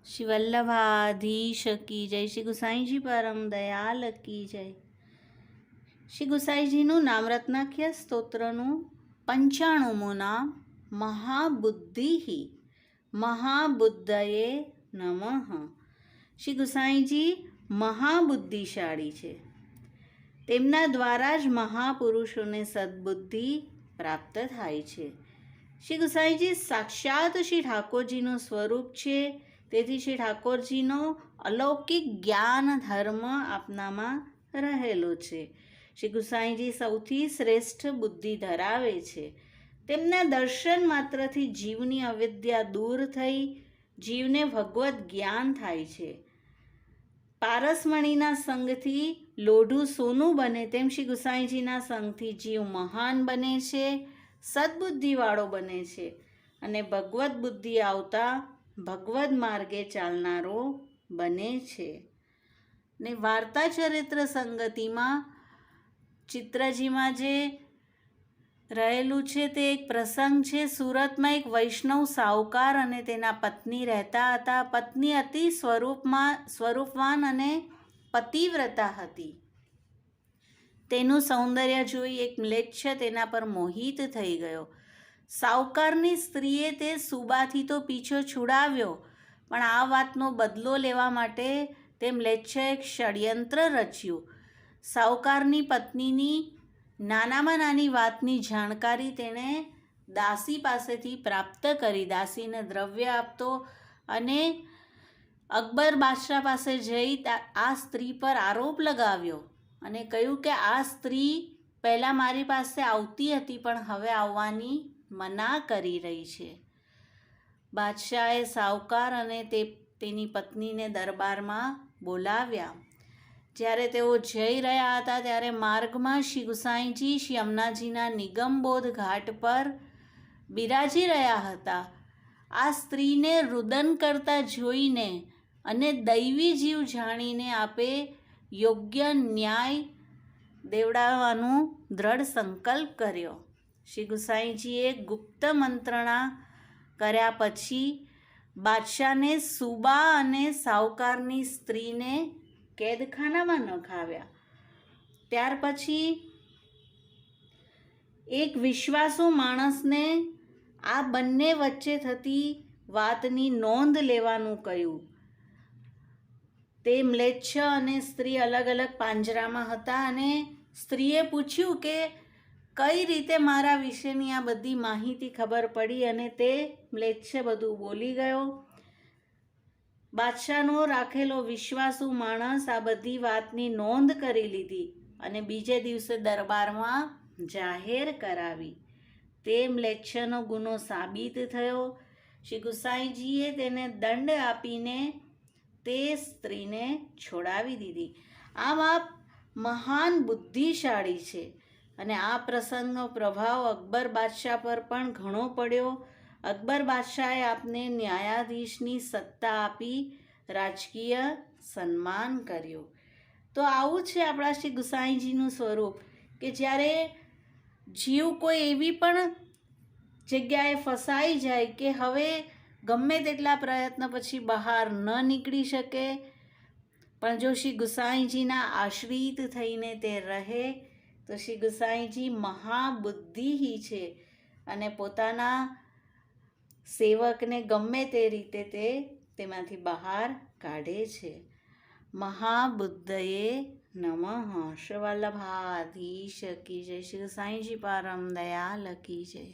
શ્રી વલ્લભાધીશ કી જય. શ્રી ગુસાઈજી પરમ દયાલ કી જય. શ્રી ગુસાઈજીનું નામરત્નાખ્ય સ્તોત્રનું 95મું નામ મહાબુદ્ધિ મહાબુદ્ધયે નમઃ. શ્રી ગુસાઈજી મહાબુદ્ધિશાળી છે. તેમના દ્વારા જ મહાપુરુષોને સદબુદ્ધિ પ્રાપ્ત થાય છે. શ્રી ગુસાઈજી સાક્ષાત શ્રી ઠાકોરજીનું સ્વરૂપ છે. તેથી શ્રી ઠાકોરજીનો અલૌકિક જ્ઞાન ધર્મ આપનામાં રહેલો છે. શ્રી ગુસાઈજી સૌથી શ્રેષ્ઠ બુદ્ધિ ધરાવે છે. તેમના દર્શન માત્રથી જીવની અવિદ્યા દૂર થઈ જીવને ભગવદ્ જ્ઞાન થાય છે. પારસમણીના સંગથી લોઢું સોનું બને તેમ શ્રી ગુસાઈજીના સંગથી જીવ મહાન બને છે, સદબુદ્ધિવાળો બને છે અને ભગવદ્ બુદ્ધિ આવતા ભગવદ્ માર્ગે ચાલનારો બને છે. ને વાર્તા ચરિત્ર સંગતિમાં ચિત્રજીમાં જે રહેલું છે તે એક પ્રસંગ છે. સુરતમાં એક વૈષ્ણવ સાહુકાર અને તેના પત્ની રહેતા હતા. પત્ની અતિ સ્વરૂપવાન અને પતિવ્રતા હતી. તેનું સૌંદર્ય જોઈ એક મ્લેચ્છ તેના પર મોહિત થઈ ગયો. સાહુકારની સ્ત્રીએ તે સુબાથી તો પીછો છુડાવ્યો, પણ આ વાતનો બદલો લેવા માટે તે મ્લેચ્છે એક ષડયંત્ર રચ્યું. સાહુકારની પત્નીની નાનામાં નાની વાતની જાણકારી તેણે દાસી પાસેથી પ્રાપ્ત કરી. દાસીને દ્રવ્ય આપતો અને અકબર બાદશાહ પાસે જઈ આ સ્ત્રી પર આરોપ લગાવ્યો અને કહ્યું કે આ સ્ત્રી પહેલાં મારી પાસે આવતી હતી પણ હવે આવવાની મના કરી રહી છે. બાદશાહે સાહુકાર અને તેની પત્નીને દરબારમાં બોલાવ્યા. જ્યારે તેઓ જઈ રહ્યા હતા ત્યારે માર્ગમાં શ્રી ગુસાઈજી શ્રી યમુનાજીના નિગમબોધ ઘાટ પર બિરાજી રહ્યા હતા. આ સ્ત્રીને રુદન કરતા જોઈને અને દૈવી જીવ જાણીને આપે યોગ્ય ન્યાય દેવડાવવાનું દ્રઢ સંકલ્પ કર્યો. શ્રી ગુસાઈજીએ ગુપ્ત મંત્રણા કર્યા પછી બાદશાહને સુબા અને સાહુકારની સ્ત્રીને કેદખાનામાં નખાવ્યા. ત્યાર પછી એક વિશ્વાસુ માણસને આ બંને વચ્ચે થતી વાતની નોંધ લેવાનું કહ્યું. તે મ્લેચ્છ અને સ્ત્રી અલગ અલગ પાંજરામાં હતા અને સ્ત્રીએ પૂછ્યું કે કઈ રીતે મારા વિશેની આ બધી માહિતી ખબર પડી, અને તે મ્લેચ્છ બધું બોલી ગયો. બાદશાહનો રાખેલો વિશ્વાસુ માણસ આ બધી વાતની નોંધ કરી લીધી અને બીજે દિવસે દરબારમાં જાહેર કરાવી. તે મ્લેચ્છનો ગુનો સાબિત થયો. શ્રી ગુસાઈજીએ તેને દંડ આપીને તે સ્ત્રીને છોડાવી દીધી. આમ આપ મહાન બુદ્ધિશાળી છે અને આ પ્રસંગનો પ્રભાવ અકબર બાદશાહ પર પણ ઘણો પડ્યો. અકબર બાદશાહે આપને ન્યાયાધીશની સત્તા આપી રાજકીય સન્માન કર્યું. તો આવું છે આપણા શ્રી ગુસાઈજીનું સ્વરૂપ કે જ્યારે જીવ કોઈ એવી પણ જગ્યાએ ફસાઈ જાય કે હવે ગમે તેટલા પ્રયત્ન પછી બહાર ન નીકળી શકે, પણ જો શ્રી ગુસાઈજીના આશ્રિત થઈને તે રહે તો શ્રી ગુસાઈજી મહાબુદ્ધિ છે અને પોતાના સેવકને ગમે તે રીતે તેમાંથી બહાર કાઢે છે. મહાબુદ્ધયે નમઃ. શ્રી વલ્લભાધીશ કી જય. શ્રી ગુસાઈજી પરમ દયાલ કી જય.